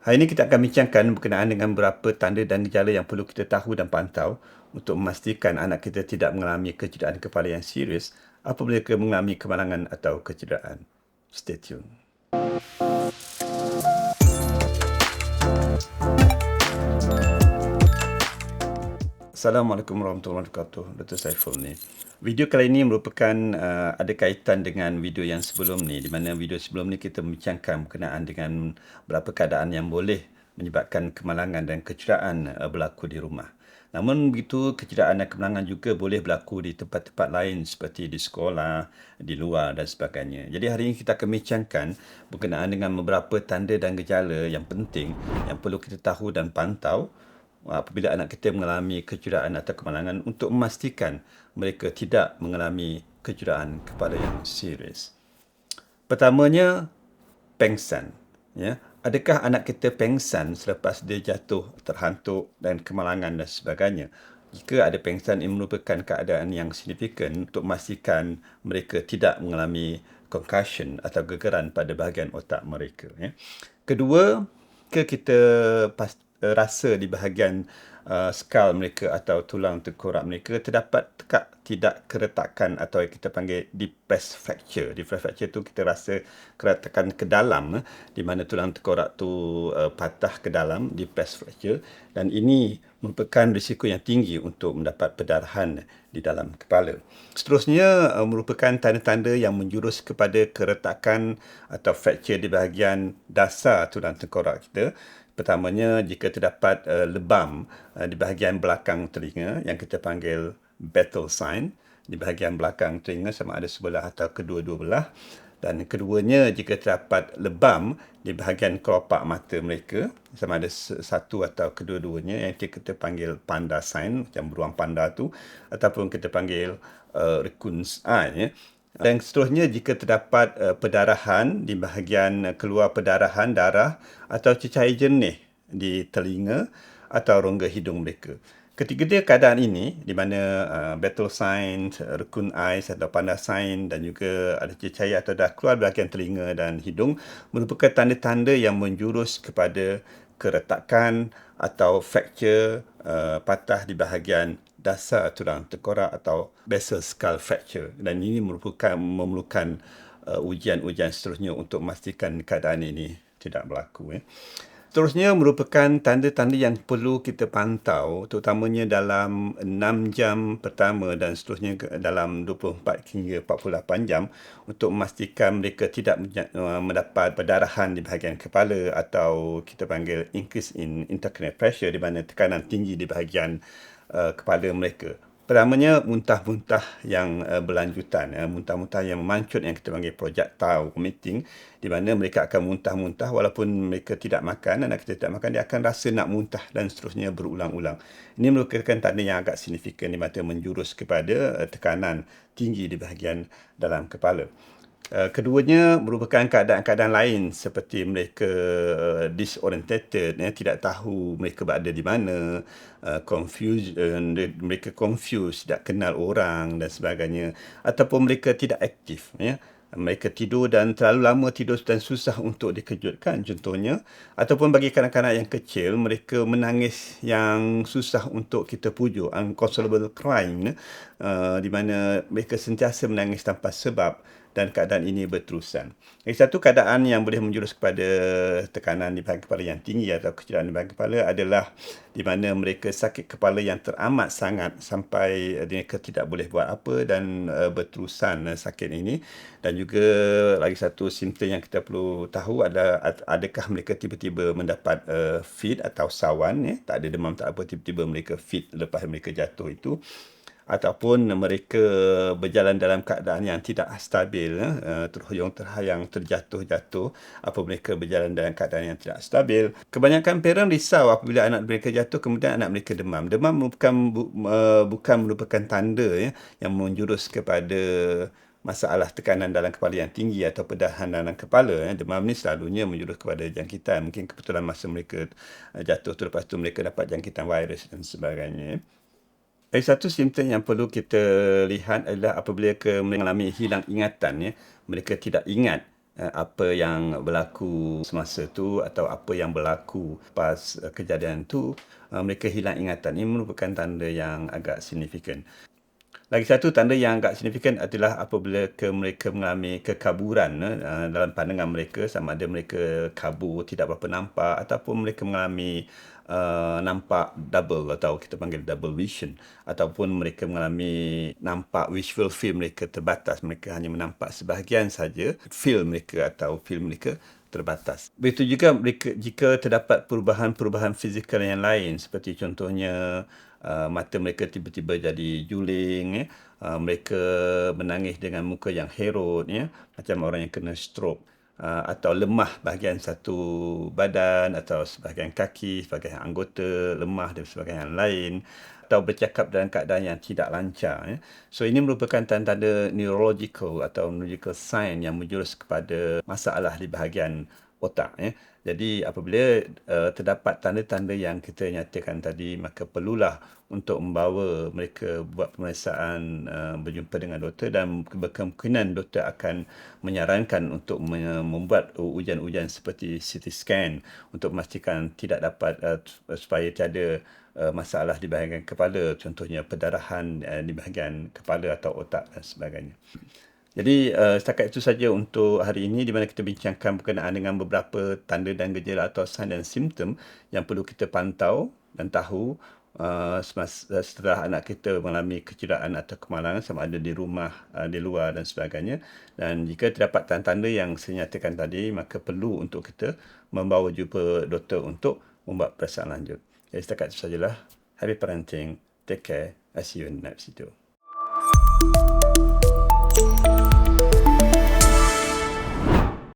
Hari ini kita akan bincangkan berkenaan dengan beberapa tanda dan gejala yang perlu kita tahu dan pantau untuk memastikan anak kita tidak mengalami kecederaan kepala yang serius apabila mereka mengalami kemalangan atau kecederaan. Stay tune. Assalamualaikum warahmatullahi wabarakatuh. Dr. Saiful ni. Video kali ini merupakan ada kaitan dengan video yang sebelum ni, di mana video sebelum ni kita membincangkan berkenaan dengan beberapa keadaan yang boleh menyebabkan kemalangan dan kecederaan berlaku di rumah. Namun begitu, kecederaan dan kemalangan juga boleh berlaku di tempat-tempat lain seperti di sekolah, di luar dan sebagainya. Jadi hari ini kita akan bincangkan berkenaan dengan beberapa tanda dan gejala yang penting yang perlu kita tahu dan pantau apabila anak kita mengalami kecederaan atau kemalangan untuk memastikan mereka tidak mengalami kecederaan kepala yang serius. Pertamanya, pengsan. Ya. Adakah anak kita pengsan selepas dia jatuh, terhantuk dan kemalangan dan sebagainya? Jika ada pengsan, ini merupakan keadaan yang signifikan untuk memastikan mereka tidak mengalami concussion atau gegeran pada bahagian otak mereka. Ya. Kedua, kita rasa di bahagian skull mereka atau tulang tengkorak mereka terdapat tidak keretakan atau yang kita panggil depressed fracture. Depressed fracture tu kita rasa keretakan ke dalam di mana tulang tengkorak tu patah ke dalam, depressed fracture, dan ini merupakan risiko yang tinggi untuk mendapat perdarahan di dalam kepala. Seterusnya merupakan tanda-tanda yang menjurus kepada keretakan atau fracture di bahagian dasar tulang tengkorak kita. Pertamanya, jika terdapat lebam di bahagian belakang telinga yang kita panggil battle sign, di bahagian belakang telinga sama ada sebelah atau kedua-dua belah. Dan keduanya, jika terdapat lebam di bahagian kelopak mata mereka, sama ada satu atau kedua-duanya yang kita panggil panda sign, macam beruang panda tu, ataupun kita panggil raccoon's eye. Ya. Dan seterusnya, jika terdapat perdarahan di bahagian keluar perdarahan darah atau cecair jernih di telinga atau rongga hidung mereka. Ketiga keadaan ini, di mana battle sign, raccoon eyes atau panda sign dan juga ada cecair atau dah keluar bahagian telinga dan hidung, merupakan tanda-tanda yang menjurus kepada keretakan atau fracture patah di bahagian dasar tulang tengkorak atau basal skull fracture, dan ini memerlukan ujian-ujian seterusnya untuk memastikan keadaan ini tidak berlaku. Seterusnya merupakan tanda-tanda yang perlu kita pantau, terutamanya dalam 6 jam pertama dan seterusnya dalam 24 hingga 48 jam untuk memastikan mereka tidak mendapat perdarahan di bahagian kepala atau kita panggil increase in intracranial pressure, di mana tekanan tinggi di bahagian kepala mereka. Pertamanya, muntah-muntah yang berlanjutan, muntah-muntah yang memancut yang kita panggil projectile vomiting, di mana mereka akan muntah-muntah walaupun mereka tidak makan, anak kita tidak makan, dia akan rasa nak muntah dan seterusnya berulang-ulang. Ini merupakan tanda yang agak signifikan di mana menjurus kepada tekanan tinggi di bahagian dalam kepala. Keduanya merupakan keadaan-keadaan lain seperti mereka disorientated, tidak tahu mereka berada di mana, confusion, mereka confused, tidak kenal orang dan sebagainya, ataupun mereka tidak aktif. Mereka tidur dan terlalu lama tidur dan susah untuk dikejutkan contohnya, ataupun bagi kanak-kanak yang kecil, mereka menangis yang susah untuk kita pujuk, uncontrollable crying, di mana mereka sentiasa menangis tanpa sebab dan keadaan ini berterusan. Satu keadaan yang boleh menjurus kepada tekanan di bahagian kepala yang tinggi atau kecederaan di bahagian kepala adalah di mana mereka sakit kepala yang teramat sangat sampai mereka tidak boleh buat apa dan berterusan sakit ini. Dan juga lagi satu simptom yang kita perlu tahu adalah adakah mereka tiba-tiba mendapat fit atau sawan, tak ada demam tak apa, tiba-tiba mereka fit lepas mereka jatuh itu, ataupun mereka berjalan dalam keadaan yang tidak stabil, terhuyung-terhayang, terjatuh-jatuh, apa mereka berjalan dalam keadaan yang tidak stabil. Kebanyakan parent risau apabila anak mereka jatuh kemudian anak mereka demam. Demam bukan merupakan tanda yang menjurus kepada masalah tekanan dalam kepala yang tinggi atau perdarahan dalam kepala. Demam ni selalunya menjurus kepada jangkitan. Mungkin kebetulan masa mereka jatuh tu, lepas tu mereka dapat jangkitan virus dan sebagainya. Satu simptom yang perlu kita lihat adalah apabila mereka mengalami hilang ingatan, mereka tidak ingat apa yang berlaku semasa tu atau apa yang berlaku pas kejadian tu, mereka hilang ingatan. Ini merupakan tanda yang agak signifikan. Lagi satu tanda yang agak signifikan adalah apabila mereka mengalami kekaburan dalam pandangan mereka, sama ada mereka kabur tidak berapa nampak ataupun mereka mengalami nampak double atau kita panggil double vision, ataupun mereka mengalami nampak visual field mereka terbatas, mereka hanya menampak sebahagian saja field mereka atau field mereka terbatas. Begitu juga mereka, jika terdapat perubahan-perubahan fizikal yang lain, seperti contohnya mata mereka tiba-tiba jadi juling, mereka menangis dengan muka yang herut, macam orang yang kena stroke, atau lemah bahagian satu badan atau sebahagian kaki, sebahagian anggota lemah dan sebagainya yang lain, atau bercakap dalam keadaan yang tidak lancar. So ini merupakan tanda-tanda neurological atau neurological sign yang menjurus kepada masalah di bahagian otak. Jadi apabila terdapat tanda-tanda yang kita nyatakan tadi, maka perlulah untuk membawa mereka buat pemeriksaan, berjumpa dengan doktor, dan berkemungkinan doktor akan menyarankan untuk membuat ujian-ujian seperti CT scan untuk memastikan tidak dapat supaya tiada masalah di bahagian kepala, contohnya perdarahan di bahagian kepala atau otak dan sebagainya. Jadi setakat itu saja untuk hari ini, di mana kita bincangkan berkenaan dengan beberapa tanda dan gejala atau sign dan simptom yang perlu kita pantau dan tahu setelah anak kita mengalami kecederaan atau kemalangan, sama ada di rumah, di luar dan sebagainya. Dan jika terdapat tanda-tanda yang saya nyatakan tadi, maka perlu untuk kita membawa jumpa doktor untuk membuat pemeriksaan lanjut. Jadi setakat itu sajalah. Happy parenting. Take care. I see you in the next video.